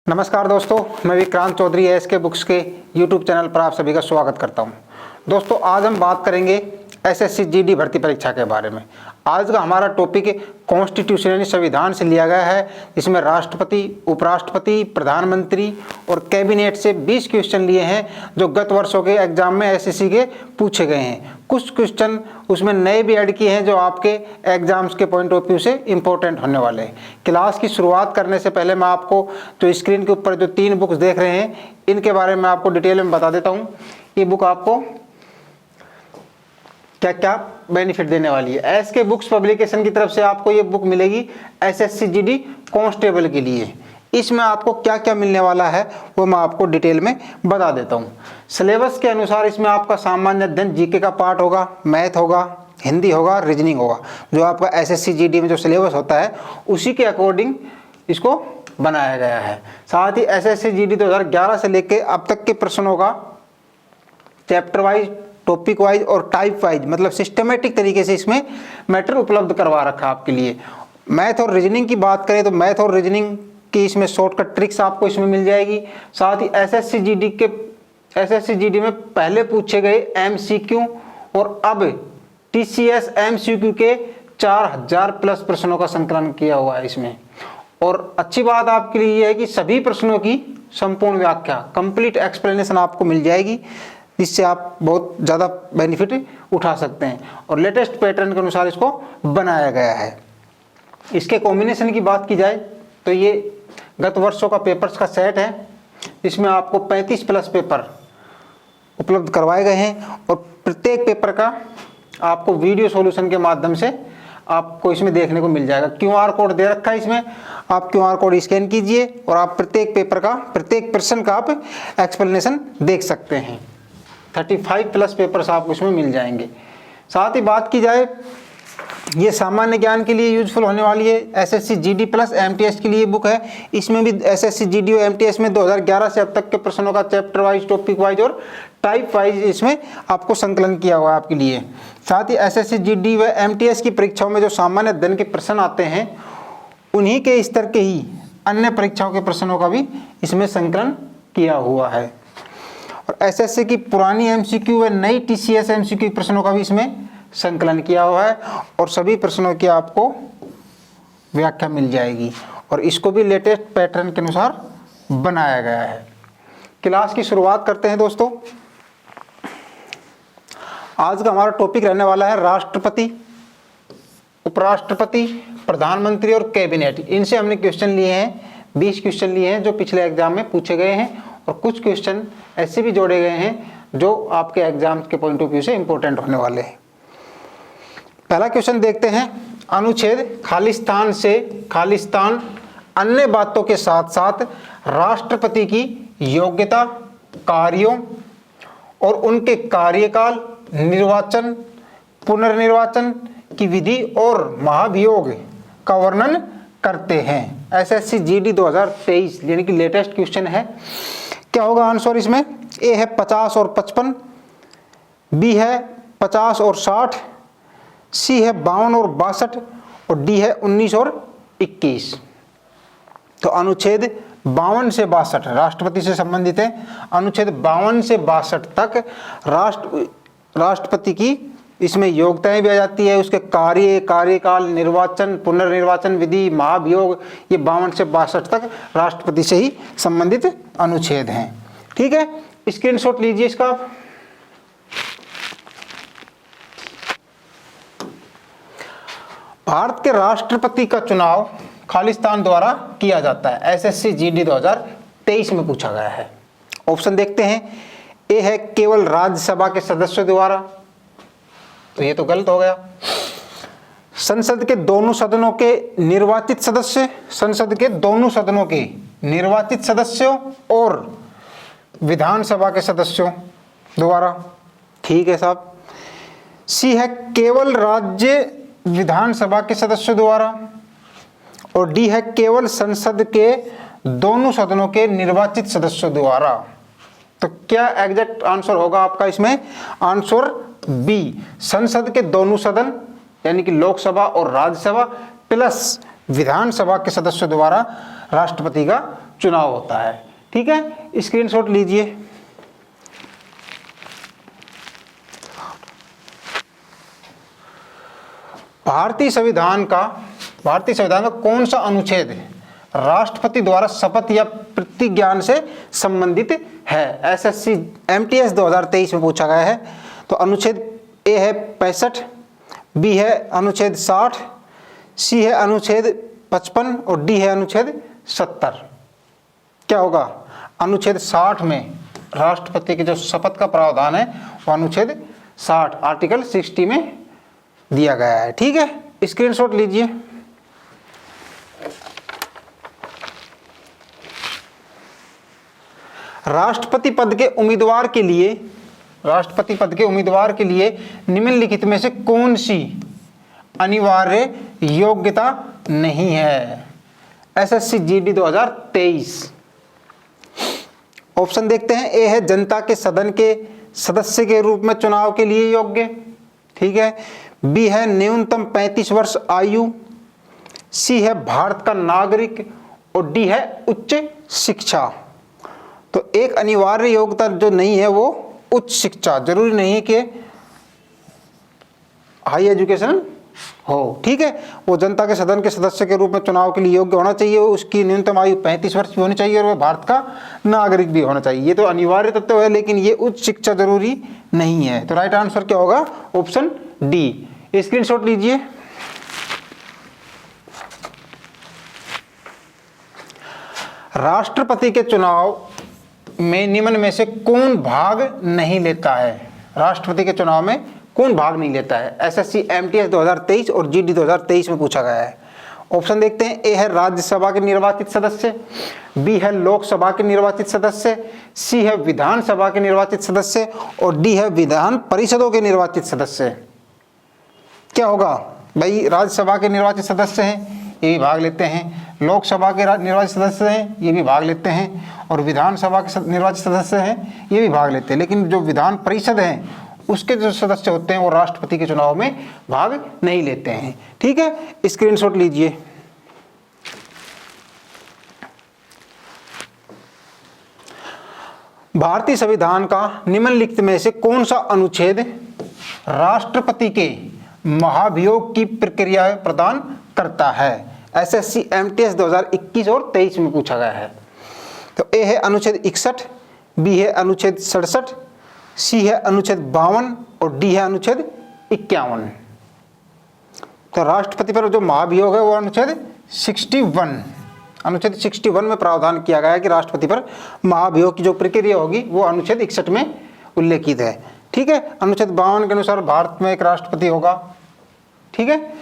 नमस्कार दोस्तों, मैं विक्रांत चौधरी एसके बुक्स के यूट्यूब चैनल पर आप सभी का स्वागत करता हूं। दोस्तों, आज हम बात करेंगे एसएससी जीडी भर्ती परीक्षा के बारे में। आज का हमारा टॉपिक कॉन्स्टिट्यूशन यानी संविधान से लिया गया है, जिसमें राष्ट्रपति, उपराष्ट्रपति, प्रधानमंत्री और कैबिनेट से 20 क्वेश्चन लिए हैं जो गत वर्षों के एग्जाम में एसएससी के पूछे गए हैं। कुछ क्वेश्चन उसमें नए भी ऐड किए हैं जो आपके एग्जाम्स के पॉइंट ऑफ व्यू से इंपॉर्टेंट होने वाले हैं। क्लास की शुरुआत करने से पहले मैं आपको जो स्क्रीन के ऊपर जो 3 बुक्स देख रहे हैं, इनके बारे में आपको डिटेल में बता देता हूँ। ये बुक आपको क्या क्या बेनिफिट देने वाली है। एसके बुक्स पब्लिकेशन की तरफ से आपको ये बुक मिलेगी एसएससी जीडी कांस्टेबल के लिए। इसमें आपको क्या क्या मिलने वाला है वो मैं आपको डिटेल में बता देता हूँ। सिलेबस के अनुसार इसमें आपका सामान्य अध्ययन जीके का पार्ट होगा, मैथ होगा, हिंदी होगा, रीजनिंग होगा। जो आपका एसएससी जीडी में जो सिलेबस होता है उसी के अकॉर्डिंग इसको बनाया गया है। साथ ही एसएससी जीडी 2011 से लेके अब तक के प्रश्नों का चैप्टर वाइज, टॉपिक वाइज और टाइप वाइज, मतलब सिस्टमेटिक तरीके से इसमें मैटर उपलब्ध करवा रखा है आपके लिए। मैथ और रीजनिंग की बात करें तो मैथ और रीजनिंग की इसमें शॉर्टकट ट्रिक्स आपको इसमें मिल जाएगी। साथ ही एसएससी जीडी में पहले पूछे गए एमसीक्यू और अब टीसीएस एमसीक्यू के 4000 प्लस प्रश्नों का संकलन किया हुआ है इसमें। और अच्छी बात आपके लिए यह है कि सभी प्रश्नों की संपूर्ण व्याख्या, कंप्लीट एक्सप्लेनेशन आपको मिल जाएगी, जिससे आप बहुत ज़्यादा बेनिफिट उठा सकते हैं। और लेटेस्ट पैटर्न के अनुसार इसको बनाया गया है। इसके कॉम्बिनेशन की बात की जाए तो ये गत वर्षों का पेपर्स का सेट है। इसमें आपको 35 प्लस पेपर उपलब्ध करवाए गए हैं और प्रत्येक पेपर का आपको वीडियो सॉल्यूशन के माध्यम से आपको इसमें देखने को मिल जाएगा। क्यूआर कोड दे रखा है इसमें, आप क्यूआर कोड स्कैन कीजिए और आप प्रत्येक पेपर का, प्रत्येक प्रश्न का आप एक्सप्लेनेशन देख सकते हैं। 35 प्लस पेपर्स आपको इसमें मिल जाएंगे। साथ ही बात की जाए, ये सामान्य ज्ञान के लिए यूजफुल होने वाली है। एसएससी जीडी प्लस एमटीएस के लिए बुक है। इसमें भी एसएससी जीडी और एमटीएस में 2011 से अब तक के प्रश्नों का चैप्टर वाइज, टॉपिक वाइज और टाइप वाइज इसमें आपको संकलन किया हुआ है आपके लिए। साथ ही एसएससी जीडी व एमटीएस की परीक्षाओं में जो सामान्य अध्ययन के प्रश्न आते हैं, उन्हीं के स्तर के ही अन्य परीक्षाओं के प्रश्नों का भी इसमें संकलन किया हुआ है। और एसएससी की पुरानी एमसीक्यू व नई टीसीएस एमसीक्यू प्रश्नों का भी इसमें संकलन किया हुआ है और सभी प्रश्नों की आपको व्याख्या मिल जाएगी। और इसको भी लेटेस्ट पैटर्न के अनुसार बनाया गया है। क्लास की शुरुआत करते हैं दोस्तों। आज का हमारा टॉपिक रहने वाला है राष्ट्रपति, उपराष्ट्रपति, प्रधानमंत्री और कैबिनेट। इनसे हमने क्वेश्चन लिए हैं, 20 क्वेश्चन लिए हैं जो पिछले एग्जाम में पूछे गए हैं। और कुछ क्वेश्चन ऐसे भी जोड़े गए हैं जो आपके एग्जाम के पॉइंट ऑफ व्यू से इंपॉर्टेंट होने वाले हैं। पहला क्वेश्चन देखते हैं। अनुच्छेद खालिस्तान से खालिस्तान अन्य बातों के साथ साथ राष्ट्रपति की योग्यता, कार्यों और उनके कार्यकाल, निर्वाचन, पुनर्निर्वाचन की विधि और महाभियोग का वर्णन करते हैं। एसएससी जीडी 2023 यानी कि लेटेस्ट क्वेश्चन है। क्या होगा आंसर इसमें? ए है 50 और 55, बी है 50 और 60, सी है 52 और 62 और डी है 19 और 21। तो अनुच्छेद 52 से 62 राष्ट्रपति से संबंधित है। अनुच्छेद 52 से 62 तक राष्ट्रपति की इसमें योग्यताएं भी आ जाती है, उसके कार्य, कार्यकाल, निर्वाचन, पुनर्निर्वाचन विधि, महाभियोग, ये 52 से 62 तक राष्ट्रपति से ही संबंधित अनुच्छेद हैं। ठीक है, स्क्रीनशॉट लीजिए इसका। भारत के राष्ट्रपति का चुनाव खालिस्तान द्वारा किया जाता है। एसएससी जीडी 2023 में पूछा गया है। ऑप्शन देखते हैं। ए है केवल राज्यसभा के सदस्यों द्वारा, तो ये तो गलत हो गया। संसद के दोनों सदनों के निर्वाचित सदस्य, संसद के दोनों सदनों के निर्वाचित सदस्यों और विधानसभा के सदस्यों द्वारा। ठीक है साहब। सी है केवल राज्य विधानसभा के सदस्यों द्वारा और डी है केवल संसद के दोनों सदनों के निर्वाचित सदस्यों द्वारा। तो क्या एग्जैक्ट आंसर होगा आपका इसमें? आंसर बी, संसद के दोनों सदन यानी कि लोकसभा और राज्यसभा प्लस विधानसभा के सदस्यों द्वारा राष्ट्रपति का चुनाव होता है। ठीक है, स्क्रीनशॉट लीजिए। भारतीय संविधान का कौन सा अनुच्छेद राष्ट्रपति द्वारा शपथ या प्रतिज्ञान से संबंधित है? एसएससी एमटीएस 2023 में पूछा गया है। तो अनुच्छेद ए है 65, बी है अनुच्छेद 60, सी है अनुच्छेद 55 और डी है अनुच्छेद 70। क्या होगा? अनुच्छेद 60 में राष्ट्रपति के जो शपथ का प्रावधान है वो अनुच्छेद 60 आर्टिकल 60 में दिया गया है। ठीक है, स्क्रीनशॉट लीजिए। राष्ट्रपति पद के उम्मीदवार के लिए निम्नलिखित में से कौन सी अनिवार्य योग्यता नहीं है? SSC GD 2023। ऑप्शन देखते हैं। ए है जनता के सदन के सदस्य के रूप में चुनाव के लिए योग्य। ठीक है। बी है न्यूनतम 35 वर्ष आयु। सी है भारत का नागरिक और डी है उच्च शिक्षा। तो एक अनिवार्य योग्यता जो नहीं है वो उच्च शिक्षा, जरूरी नहीं है कि हाई एजुकेशन हो। ठीक है, वो जनता के सदन के सदस्य के रूप में चुनाव के लिए योग्य होना चाहिए, उसकी न्यूनतम आयु 35 वर्ष भी होनी चाहिए और वह भारत का नागरिक भी होना चाहिए। ये तो अनिवार्य तत्व है, लेकिन ये उच्च शिक्षा जरूरी नहीं है। तो राइट आंसर क्या होगा? Option D. स्क्रीनशॉट लीजिए। राष्ट्रपति के चुनाव में निम्न में से कौन भाग नहीं लेता है? राष्ट्रपति के चुनाव में कौन भाग नहीं लेता है? एसएससी एमटीएस 2023 और जीडी 2023 में पूछा गया है। ऑप्शन देखते हैं। ए है राज्यसभा के निर्वाचित सदस्य, बी है लोकसभा के निर्वाचित सदस्य, सी है विधानसभा के निर्वाचित सदस्य और डी है विधान परिषदों के निर्वाचित सदस्य। क्या होगा भाई? राज्यसभा के निर्वाचित सदस्य हैं, ये भी भाग लेते हैं। लोकसभा के निर्वाचित सदस्य हैं, ये भी भाग लेते हैं। और विधानसभा के निर्वाचित सदस्य हैं, ये भी भाग लेते हैं। लेकिन जो विधान परिषद हैं उसके जो सदस्य होते हैं वो राष्ट्रपति के चुनाव में भाग नहीं लेते हैं। ठीक है, स्क्रीनशॉट लीजिए। भारतीय संविधान का निम्नलिखित में से कौन सा अनुच्छेद राष्ट्रपति के महाभियोग की प्रक्रिया प्रदान करता है? एसएससी एमटीएस 2021 और 23 में पूछा गया है। तो ए है अनुच्छेद 61, बी है अनुच्छेद 67, सी है अनुच्छेद 52 और डी है अनुच्छेद 51। तो राष्ट्रपति पर जो महाभियोग है वो अनुच्छेद 61 में प्रावधान किया गया है कि राष्ट्रपति पर महाभियोग की जो प्रक्रिया होगी वो अनुच्छेद 61 में उल्लेखित है। ठीक है, अनुच्छेद 52 के अनुसार भारत में एक राष्ट्रपति होगा। ठीक है।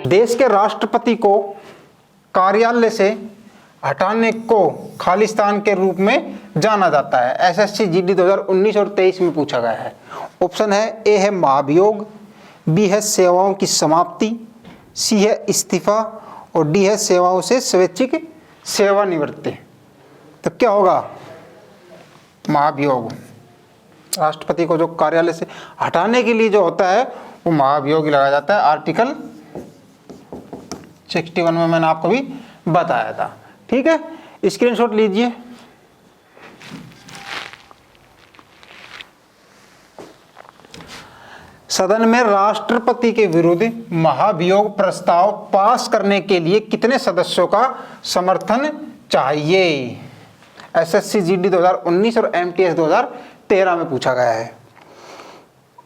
देश के राष्ट्रपति को कार्यालय से हटाने को खालिस्तान के रूप में जाना जाता है। एसएससी जीडी 2019 और 23 में पूछा गया है। ऑप्शन है। ए है महाभियोग, बी है सेवाओं की समाप्ति, सी है इस्तीफा और डी है सेवाओं से स्वैच्छिक सेवानिवृत्ति। तो क्या होगा? महाभियोग। राष्ट्रपति को जो कार्यालय से हटाने के लिए जो होता है वो महाभियोग लगाया जाता है आर्टिकल 61 में मैंने आपको भी बताया था। ठीक है, स्क्रीनशॉट लीजिए। सदन में राष्ट्रपति के विरुद्ध महाभियोग प्रस्ताव पास करने के लिए कितने सदस्यों का समर्थन चाहिए? एसएससी जीडी 2019 और एमटीएस 2013 में पूछा गया है।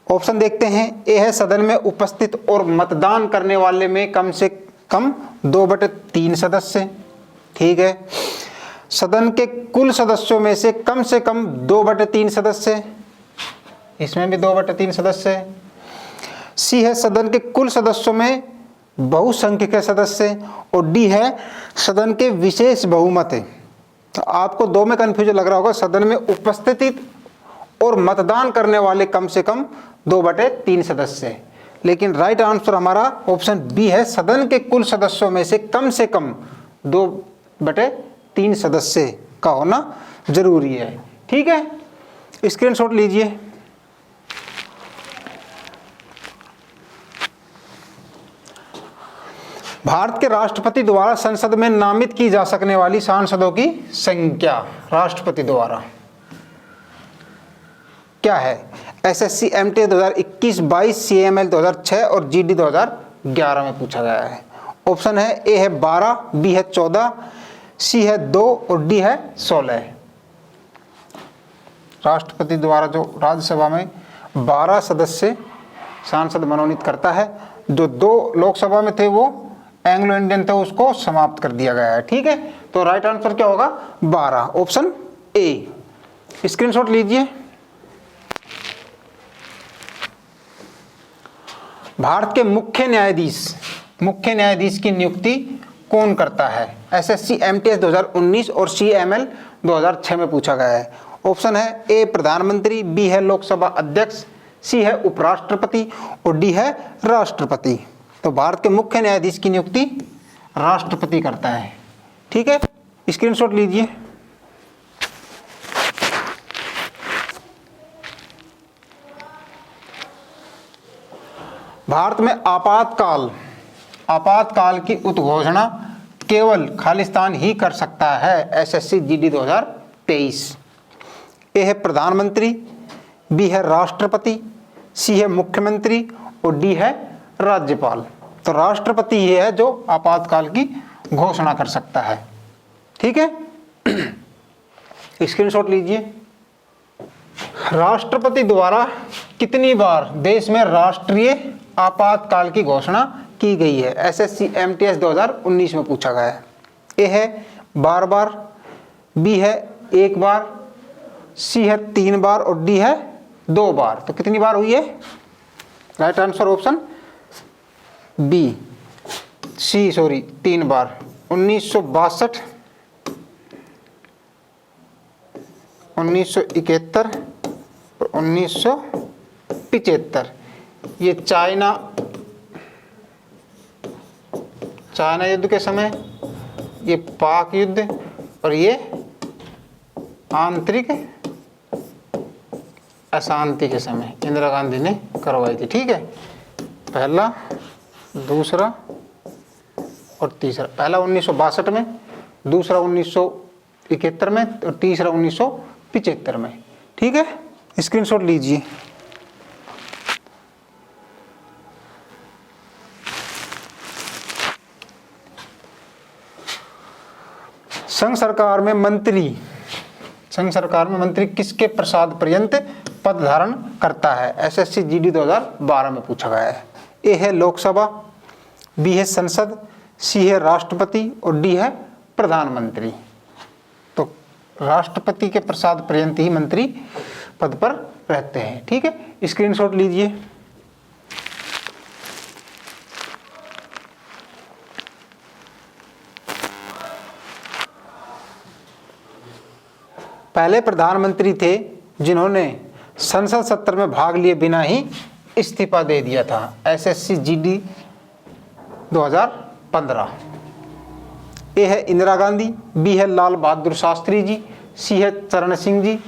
ऑप्शन देखते हैं। ए है सदन में उपस्थित और मतदान करने वाले में कम से कम 2/3 सदस्य। ठीक है। सदन के कुल सदस्यों में से कम 2/3 सदस्य, इसमें भी 2/3 सदस्य है। सी है सदन के कुल सदस्यों में बहुसंख्यक सदस्य, और डी है सदन के विशेष बहुमत है। तो आपको दो में कंफ्यूजन लग रहा होगा, सदन में उपस्थिति और मतदान करने वाले कम से कम 2/3 सदस्य, लेकिन राइट आंसर हमारा ऑप्शन बी है, सदन के कुल सदस्यों में से कम 2/3 सदस्य का होना जरूरी है। ठीक है, स्क्रीनशॉट लीजिए। भारत के राष्ट्रपति द्वारा संसद में नामित की जा सकने वाली सांसदों की संख्या राष्ट्रपति द्वारा क्या है? एसएससी एमटीएस 2021-22, सीएमएल 2006 और जीडी 2011 में पूछा गया है। ऑप्शन है ए है 12, बी है 14, सी है 2 और डी है 16। राष्ट्रपति द्वारा जो राज्यसभा में 12 सदस्य सांसद मनोनीत करता है, जो 2 लोकसभा में थे वो एंग्लो इंडियन थे, उसको समाप्त कर दिया गया है। ठीक है, तो राइट आंसर क्या होगा? 12, ऑप्शन ए। स्क्रीनशॉट लीजिए। भारत के मुख्य न्यायाधीश की नियुक्ति कौन करता है? एसएससी एमटीएस 2019 और सीएमएल 2006 में पूछा गया है। ऑप्शन है ए प्रधानमंत्री, बी है लोकसभा अध्यक्ष, सी है उपराष्ट्रपति और डी है राष्ट्रपति। तो भारत के मुख्य न्यायाधीश की नियुक्ति राष्ट्रपति करता है। ठीक है, स्क्रीनशॉट लीजिए। भारत में आपातकाल की उद्घोषणा केवल खालिस्तान ही कर सकता है। SSC GD 2023। ए है प्रधानमंत्री, बी है राष्ट्रपति, सी है मुख्यमंत्री और डी है राज्यपाल। तो राष्ट्रपति ये है जो आपातकाल की घोषणा कर सकता है। ठीक है, स्क्रीनशॉट लीजिए। राष्ट्रपति द्वारा कितनी बार देश में राष्ट्रीय आपातकाल की घोषणा की गई है? एसएससी एमटीएस 2019 में पूछा गया है। ए है 12 बार, बी है 1 बार, सी है 3 बार और डी है 2 बार। तो कितनी बार हुई है? राइट आंसर ऑप्शन बी, 3 बार। 1962, 1971 और 1975। ये चाइना युद्ध के समय, ये पाक युद्ध और ये आंतरिक अशांति के समय इंदिरा गांधी ने करवाई थी। ठीक है, पहला, दूसरा और तीसरा। पहला 1962 में, दूसरा 1971 में और तीसरा 1975 में। ठीक है, स्क्रीनशॉट लीजिए। संघ सरकार में मंत्री किसके प्रसाद पर्यंत पद धारण करता है? एसएससी जीडी 2012 में पूछा गया है। ए है लोकसभा, बी है संसद, सी है राष्ट्रपति और डी है प्रधानमंत्री। तो राष्ट्रपति के प्रसाद पर्यंत ही मंत्री पद पर रहते हैं। ठीक है, स्क्रीनशॉट लीजिए। पहले प्रधानमंत्री थे जिन्होंने संसद सत्र में भाग लिए बिना ही इस्तीफा दे दिया था। SSC GD 2015। ए है इंदिरा गांधी, बी है लाल बहादुर शास्त्री जी, सी है चरण सिंह जी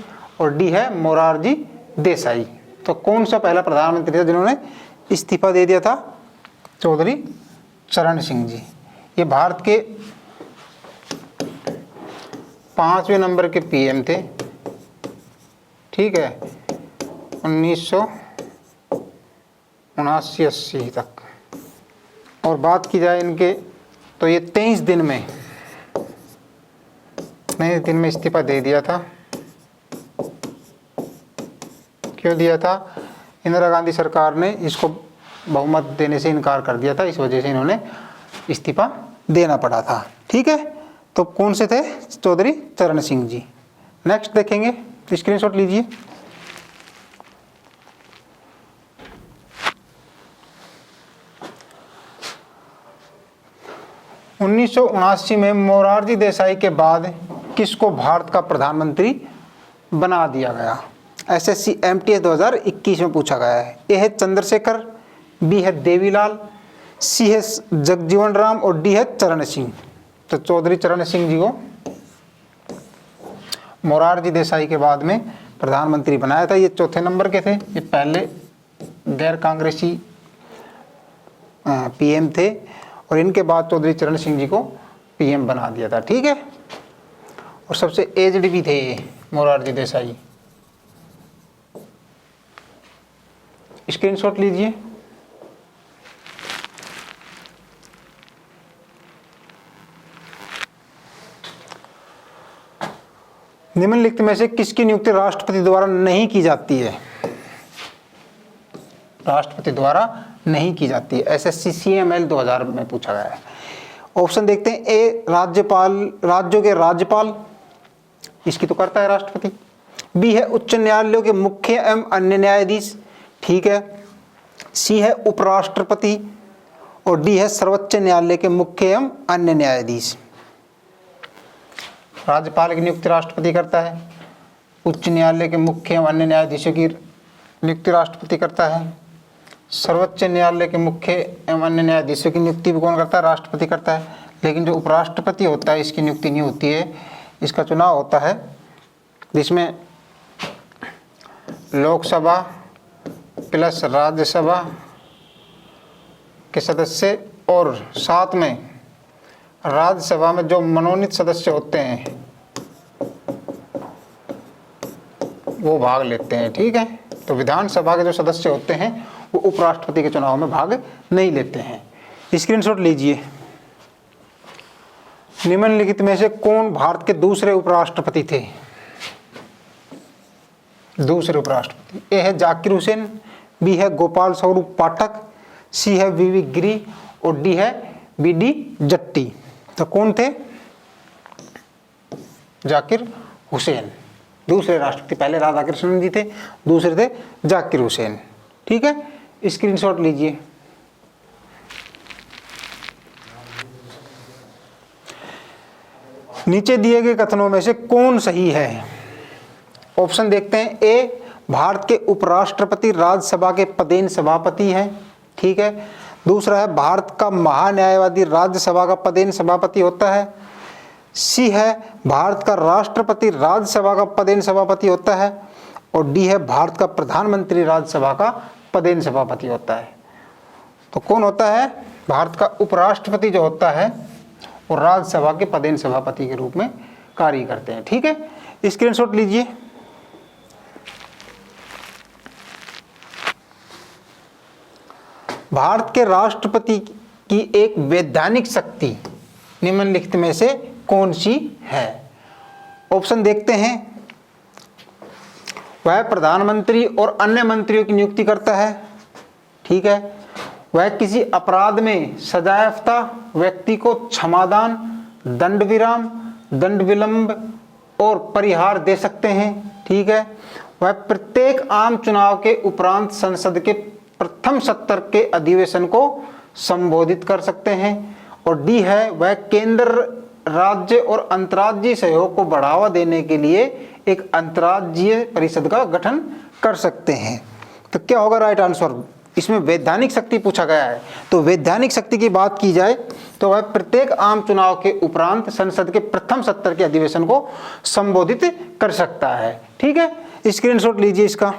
और डी है मोरारजी देसाई। तो कौन सा पहला प्रधानमंत्री था जिन्होंने इस्तीफा दे दिया था? चौधरी चरण सिंह जी। ये भारत के 5वें नंबर के पीएम थे, ठीक है, 1979-80 तक। और बात की जाए इनके, तो ये 23 दिन में इस्तीफा दे दिया था। क्यों दिया था? इंदिरा गांधी सरकार ने इसको बहुमत देने से इनकार कर दिया था, इस वजह से इन्होंने इस्तीफा देना पड़ा था, ठीक है। तो कौन से थे? चौधरी चरण सिंह जी। नेक्स्ट देखेंगे, स्क्रीनशॉट लीजिए। उन्नीस में मोरारजी देसाई के बाद किसको भारत का प्रधानमंत्री बना दिया गया? एसएससी एमटीएस 2021 में पूछा गया है। ए है चंद्रशेखर, बी है देवीलाल, सी है जगजीवन राम और डी है चरण सिंह। तो चौधरी चरण सिंह जी को मोरारजी देसाई के बाद में प्रधानमंत्री बनाया था। ये चौथे नंबर के थे, ये पहले गैर कांग्रेसी पीएम थे और इनके बाद चौधरी चरण सिंह जी को पीएम बना दिया था, ठीक है। और सबसे एजड भी थे मोरारजी देसाई। स्क्रीनशॉट लीजिए। निम्नलिखित में से किसकी नियुक्ति राष्ट्रपति द्वारा नहीं की जाती है? राष्ट्रपति द्वारा नहीं की जाती है। एसएससी सीएमएल 2000 में पूछा गया है। ऑप्शन देखते हैं। ए राज्यपाल, राज्यों के राज्यपाल, इसकी तो करता है राष्ट्रपति। बी है उच्च न्यायालयों के मुख्य एवं अन्य न्यायाधीश, ठीक है। सी है उपराष्ट्रपति और डी है सर्वोच्च न्यायालय के मुख्य एवं अन्य न्यायाधीश। राज्यपाल की नियुक्ति राष्ट्रपति करता है, उच्च न्यायालय के मुख्य एवं अन्य न्यायाधीशों की नियुक्ति राष्ट्रपति करता है, सर्वोच्च न्यायालय के मुख्य एवं अन्य न्यायाधीशों की नियुक्ति भी कौन करता है? राष्ट्रपति करता है। लेकिन जो उपराष्ट्रपति होता है इसकी नियुक्ति नहीं होती है, इसका चुनाव होता है जिसमें लोकसभा प्लस राज्यसभा के सदस्य और साथ में राज्यसभा में जो मनोनीत सदस्य होते हैं वो भाग लेते हैं, ठीक है। तो विधानसभा के जो सदस्य होते हैं वो उपराष्ट्रपति के चुनाव में भाग नहीं लेते हैं। स्क्रीनशॉट लीजिए। निम्नलिखित में से कौन भारत के दूसरे उपराष्ट्रपति थे? दूसरे उपराष्ट्रपति। ए है जाकिर हुसैन, बी है गोपाल स्वरूप पाठक, सी है वीवी गिरी और डी है बीडी जट्टी। तो कौन थे? जाकिर हुसैन दूसरे राष्ट्रपति। पहले राधाकृष्णन जी थे, दूसरे थे जाकिर हुसैन, ठीक है। स्क्रीनशॉट लीजिए। नीचे दिए गए कथनों में से कौन सही है? ऑप्शन देखते हैं। ए भारत के उपराष्ट्रपति राज्यसभा के पदेन सभापति हैं, ठीक है। दूसरा है भारत का महान्यायवादी राज्यसभा का पदेन सभापति होता है। सी है भारत का राष्ट्रपति राज्यसभा का पदेन सभापति होता है और डी है भारत का प्रधानमंत्री राज्यसभा का पदेन सभापति होता है। तो कौन होता है? भारत का उपराष्ट्रपति जो होता है वो राज्यसभा के पदेन सभापति के रूप में कार्य करते हैं, ठीक है। स्क्रीनशॉट लीजिए। भारत के राष्ट्रपति की एक वैधानिक शक्ति निम्नलिखित में से कौन सी है? ऑप्शन देखते हैं। वह प्रधानमंत्री और अन्य मंत्रियों की नियुक्ति करता है, ठीक है। वह किसी अपराध में सजायाफ्ता व्यक्ति को क्षमादान, दंड विराम, दंड विलंब और परिहार दे सकते हैं, ठीक है। वह प्रत्येक आम चुनाव के उपरांत संसद के प्रथम सत्र के अधिवेशन को संबोधित कर सकते हैं और डी है वह केंद्र, राज्य और अंतर्राज्यीय सहयोग को बढ़ावा देने के लिए एक अंतर्राज्यीय परिषद का गठन कर सकते हैं। तो क्या होगा राइट आंसर? इसमें वैधानिक शक्ति पूछा गया है, तो वैधानिक शक्ति की बात की जाए तो वह प्रत्येक आम चुनाव के उपरांत संसद के प्रथम सत्र के अधिवेशन को संबोधित कर सकता है, ठीक है। स्क्रीनशॉट लीजिए इसका।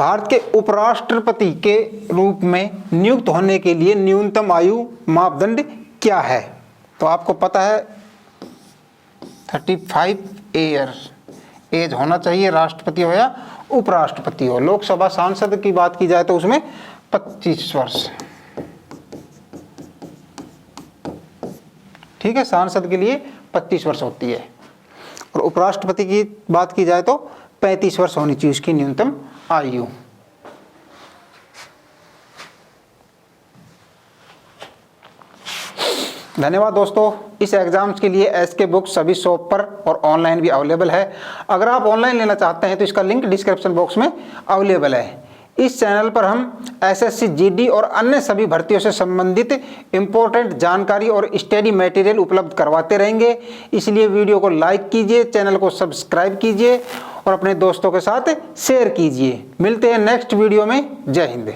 भारत के उपराष्ट्रपति के रूप में नियुक्त होने के लिए न्यूनतम आयु मापदंड क्या है? तो आपको पता है 35 ईयर एज होना चाहिए, राष्ट्रपति हो या उपराष्ट्रपति हो। लोकसभा सांसद की बात की जाए तो उसमें 25 वर्ष, ठीक है, सांसद के लिए 25 वर्ष होती है। और उपराष्ट्रपति की बात की जाए तो 35 वर्ष होनी चाहिए उसकी न्यूनतम आयु। धन्यवाद दोस्तों। इस एग्जाम्स के लिए एसके बुक्स सभी शॉप पर और ऑनलाइन भी अवेलेबल है। अगर आप ऑनलाइन लेना चाहते हैं तो इसका लिंक डिस्क्रिप्शन बॉक्स में अवेलेबल है। इस चैनल पर हम एसएससी, जीडी और अन्य सभी भर्तियों से संबंधित इम्पोर्टेंट जानकारी और स्टडी मटेरियल उपलब्ध करवाते रहेंगे। इसलिए वीडियो को लाइक कीजिए, चैनल को सब्सक्राइब कीजिए और अपने दोस्तों के साथ शेयर कीजिए। मिलते हैं नेक्स्ट वीडियो में। जय हिंद।